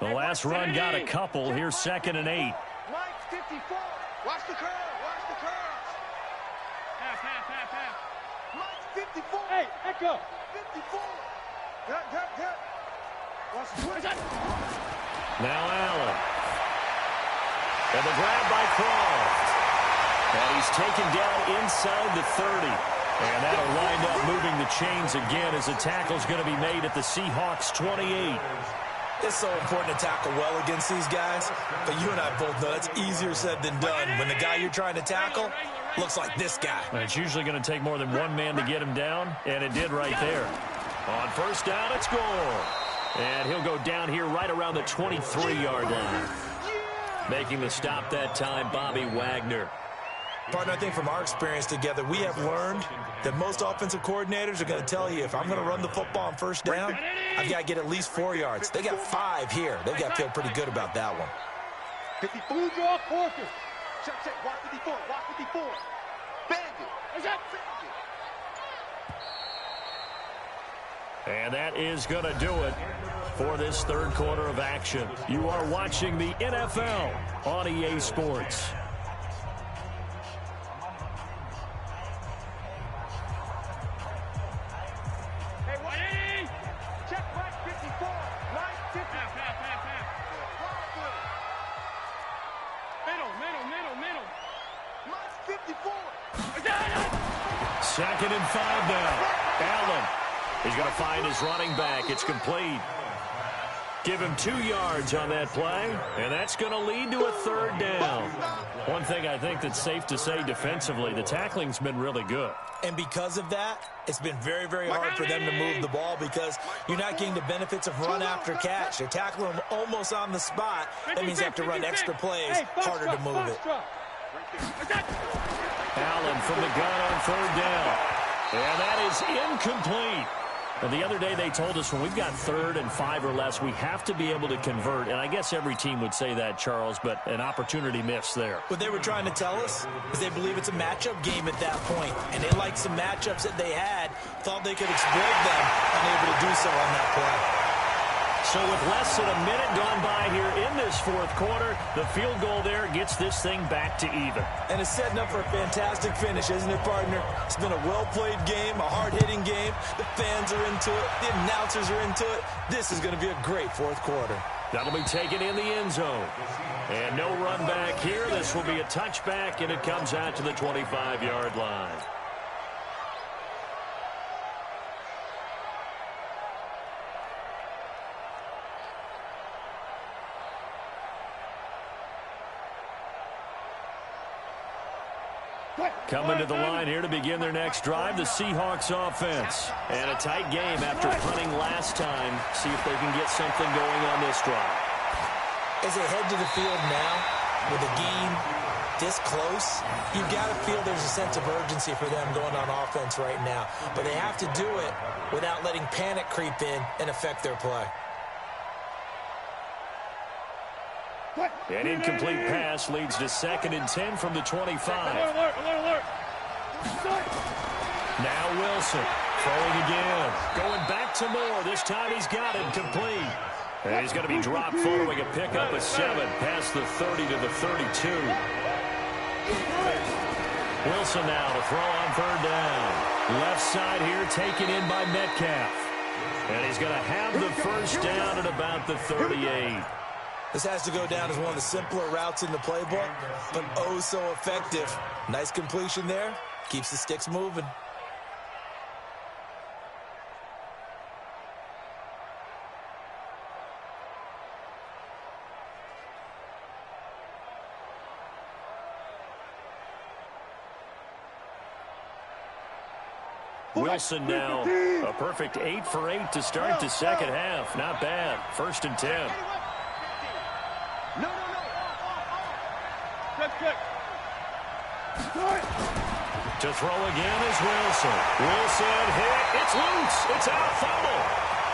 The last run got a couple. Here's 2nd and 8. Mike, 54. Watch the curve. Watch the curve. Pass. Mike, 54. Hey, echo. 54. Good. Watch the twist. Now Allen. And the grab by Croft. And he's taken down inside the 30. And that'll wind up moving the chains again as the tackle's going to be made at the Seahawks 28. It's so important to tackle well against these guys, but you and I both know that's easier said than done when the guy you're trying to tackle looks like this guy. And it's usually going to take more than one man to get him down, and it did right there. On first down, it's Gore. And he'll go down here right around the 23-yard line. Making the stop that time, Bobby Wagner. Partner, I think from our experience together, we have learned that most offensive coordinators are going to tell you, if I'm going to run the football on first down, I've got to get at least 4 yards. They got 5 here. They've got to feel pretty good about that one. 54 draw, quarter. Check. Watch 54. Watch 54. Bang it. What's that? And that is going to do it for this third quarter of action. You are watching the NFL on EA Sports. Second and 5 now. Allen. He's going to find his running back. It's complete. Give him 2 yards on that play, and that's going to lead to a third down. One thing I think that's safe to say defensively, the tackling's been really good. And because of that, it's been very, very hard for them to move the ball because you're not getting the benefits of run after catch. They're tackling them almost on the spot. That means you have to run extra plays, harder to move it. Allen from the gun on third down. And that is incomplete. And the other day they told us when we've got 3rd and 5 or less, we have to be able to convert. And I guess every team would say that, Charles, but an opportunity missed there. What they were trying to tell us is they believe it's a matchup game at that point. And they liked some matchups that they had, thought they could exploit them, unable to do so on that play. So with less than a minute gone by here in this fourth quarter, the field goal there gets this thing back to even. And it's setting up for a fantastic finish, isn't it, partner? It's been a well-played game, a hard-hitting game. The fans are into it. The announcers are into it. This is going to be a great fourth quarter. That'll be taken in the end zone. And no run back here. This will be a touchback, and it comes out to the 25-yard line. Coming to the line here to begin their next drive, the Seahawks offense. And a tight game after punting last time. See if they can get something going on this drive. As they head to the field now, with the game this close, you've got to feel there's a sense of urgency for them going on offense right now. But they have to do it without letting panic creep in and affect their play. An incomplete pass leads to 2nd and 10 from the 25. Alert. Now Wilson throwing again. Going back to Moore. This time he's got it complete. And he's going to be dropped following a pickup of 7 past the 30 to the 32. Wilson now to throw on third down. Left side here taken in by Metcalf. And he's going to have the first down at about the 38. This has to go down as one of the simpler routes in the playbook, but oh so effective. Nice completion there. Keeps the sticks moving. Wilson now a perfect 8 for 8 to start the second half. Not bad. 1st and 10. No. Good. To throw again is Wilson. Wilson hit. It's loose. It's out. Fumble.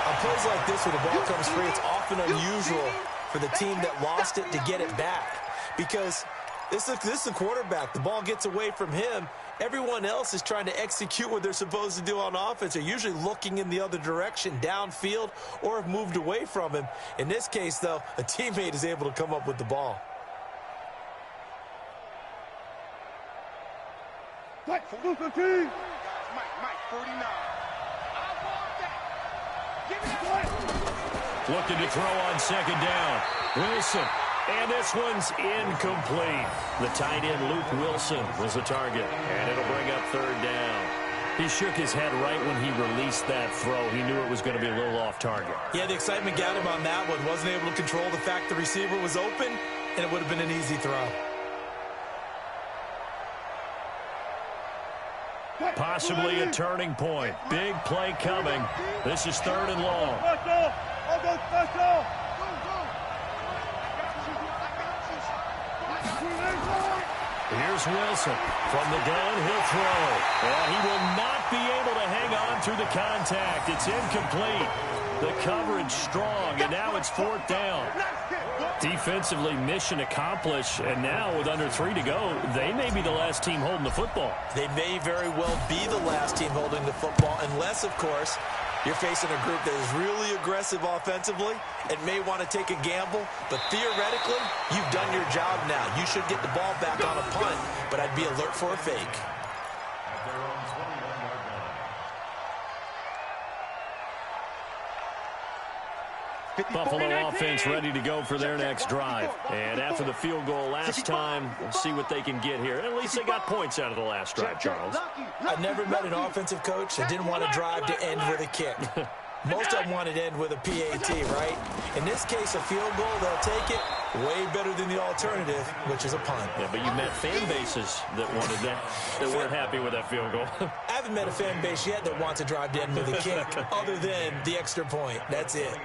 On plays like this where the ball comes free, it's often unusual for the team that lost it to get it back. Because this is a quarterback. The ball gets away from him, Everyone else is trying to execute what they're supposed to do on offense. They're usually looking in the other direction, downfield, or have moved away from him. In this case, though, a teammate is able to come up with the ball. Mike, 49. Looking to throw on second down. Wilson. And this one's incomplete. The tight end, Luke Wilson, was the target. And it'll bring up third down. He shook his head right when he released that throw. He knew it was going to be a little off target. Yeah, the excitement got him on that one. Wasn't able to control the fact the receiver was open, and it would have been an easy throw. Possibly a turning point. Big play coming. This is third and long. Special. I'll go special. Here's Wilson from the gun. He'll throw. And he will not be able to hang on through the contact. It's incomplete. The coverage strong, and now it's fourth down. Defensively, mission accomplished, and now with under 3 to go, they may be the last team holding the football. They may very well be the last team holding the football, unless, of course, you're facing a group that is really aggressive offensively and may want to take a gamble. But theoretically, you've done your job now. You should get the ball back on a punt, but I'd be alert for a fake. Buffalo offense ready to go for their next drive. And after the field goal last time, we'll see what they can get here. At least they got points out of the last drive, Charles. I never met an offensive coach that didn't want to drive to end with a kick. Most of them wanted to end with a PAT, right? In this case, a field goal, they'll take it. Way better than the alternative, which is a punt. Yeah, but you met fan bases that wanted that, that weren't happy with that field goal. I haven't met a fan base yet that wants to drive to end with a kick, other than the extra point. That's it.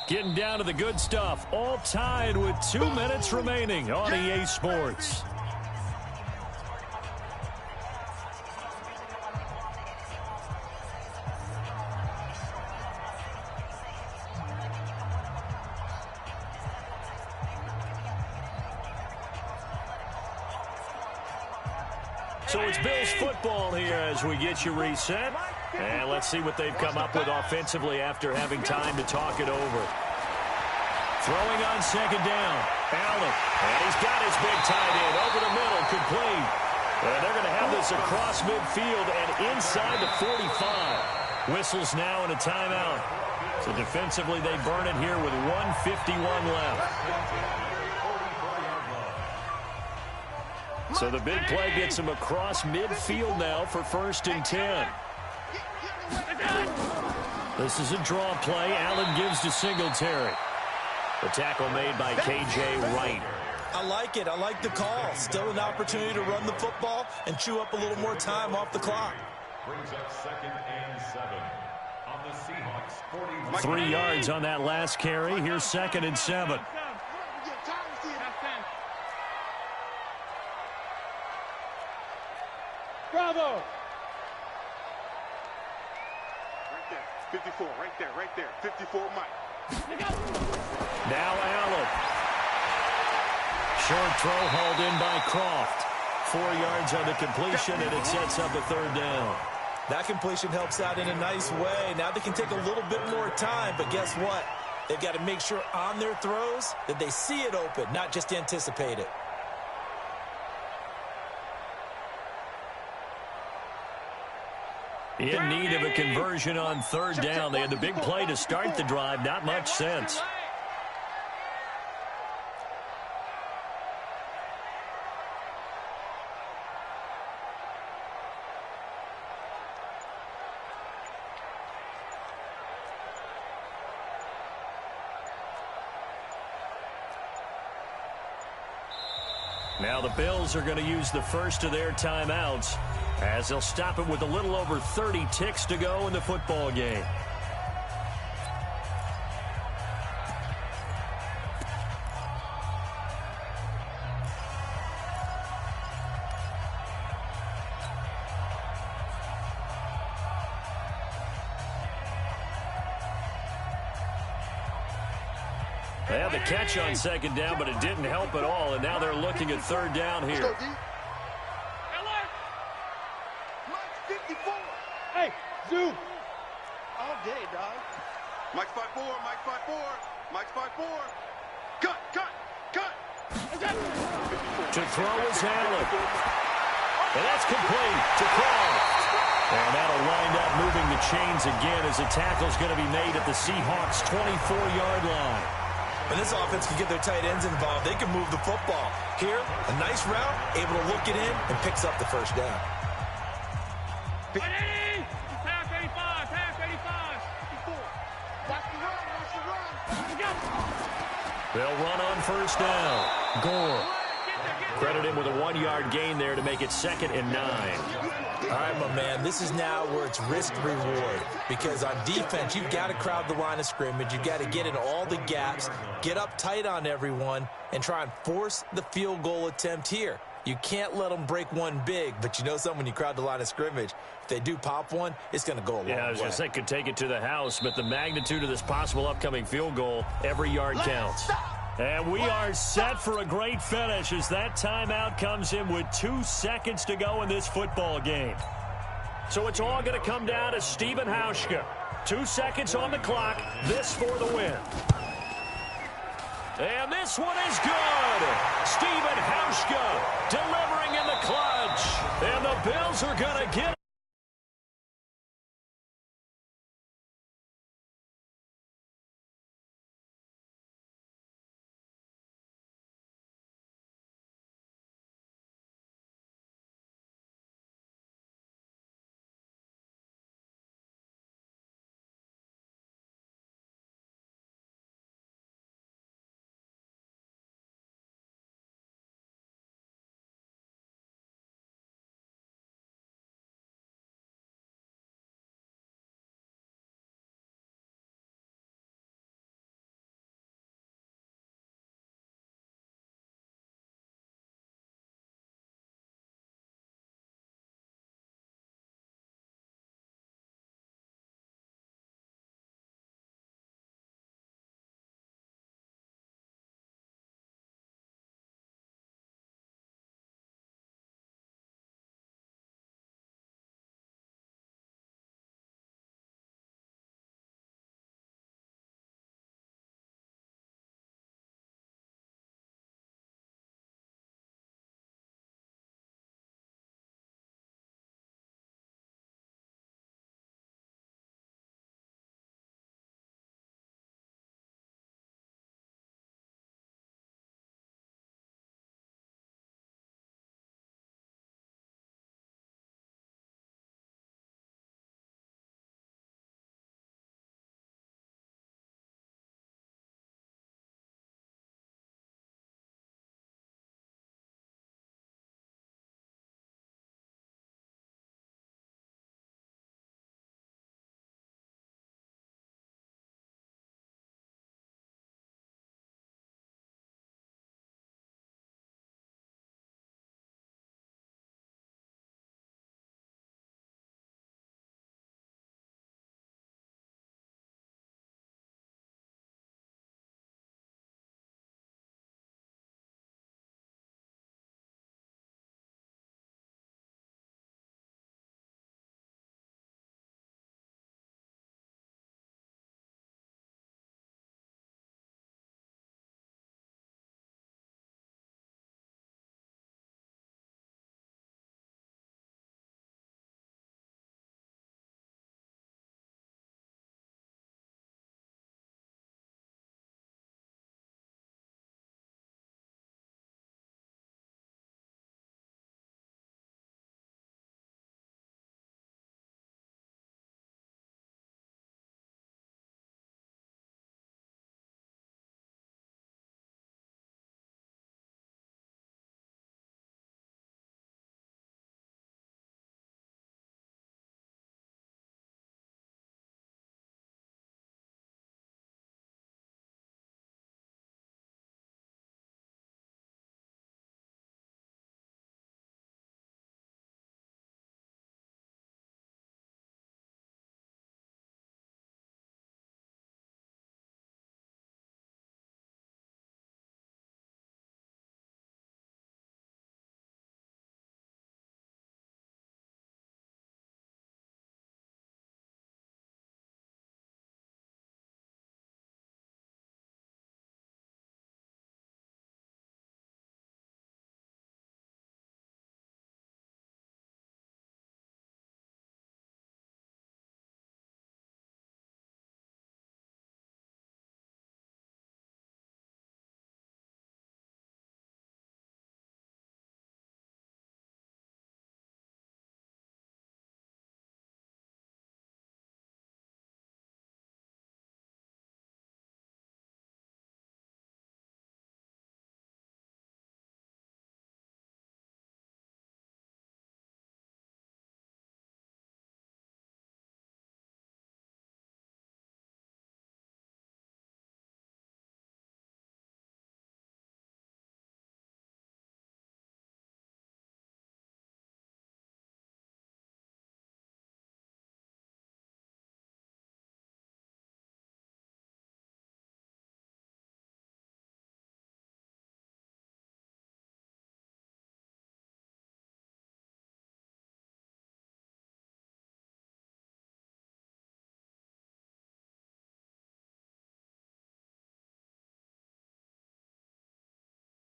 Getting down to the good stuff. All tied with 2 minutes remaining on EA Sports. So it's Bills football here as we get you reset. And let's see what they've come up with offensively after having time to talk it over. Throwing on second down. Allen. And he's got his big tight end over the middle, complete. And they're going to have this across midfield and inside the 45. Whistles now and a timeout. So defensively, they burn it here with 1:51 left. So the big play gets him across midfield now for 1st and 10. This is a draw play. Allen gives to Singletary. The tackle made by K.J. Wright. I like it. I like the call. Still an opportunity to run the football and chew up a little more time off the clock. Brings up 2nd and 7 on the Seahawks 41. 3 yards on that last carry. Here's 2nd and 7. Bravo. 54, right there. 54, Mike. Now Allen. Short throw hauled in by Croft. 4 yards on the completion, and it sets up a 3rd down. That completion helps out in a nice way. Now they can take a little bit more time, but guess what? They've got to make sure on their throws that they see it open, not just anticipate it. In need of a conversion on 3rd down. They had the big play to start the drive. Not much sense. Now the Bills are going to use the first of their timeouts as they'll stop it with a little over 30 ticks to go in the football game. They had the catch on second down, but it didn't help at all, and now they're looking at third down here. Mike 54. Hey, zoom. All day, dog. Mike's 5-4. Mike's 5-4. Mike's 5-4. Cut. To throw is Allen. And that's complete to Kraft. And that'll wind up moving the chains again as the tackle's going to be made at the Seahawks' 24-yard line. And this offense can get their tight ends involved. They can move the football. Here, a nice route, able to look it in, and picks up the first down. Pass 85. Pass 85. 54. Watch the run. They'll run on first down. Gore. Credit him with a 1-yard gain there to make it 2nd and 9. All right, my man, this is now where it's risk-reward. Because on defense, you've got to crowd the line of scrimmage. You've got to get in all the gaps, get up tight on everyone, and try and force the field goal attempt here. You can't let them break one big, but you know something, when you crowd the line of scrimmage, if they do pop one, it's going to go a long way. Yeah, I was going to say could take it to the house, but the magnitude of this possible upcoming field goal, every yard counts. And we are set for a great finish as that timeout comes in with 2 seconds to go in this football game. So it's all going to come down to Stephen Hauschka. 2 seconds on the clock. This for the win. And this one is good. Stephen Hauschka delivering in the clutch. And the Bills are going to get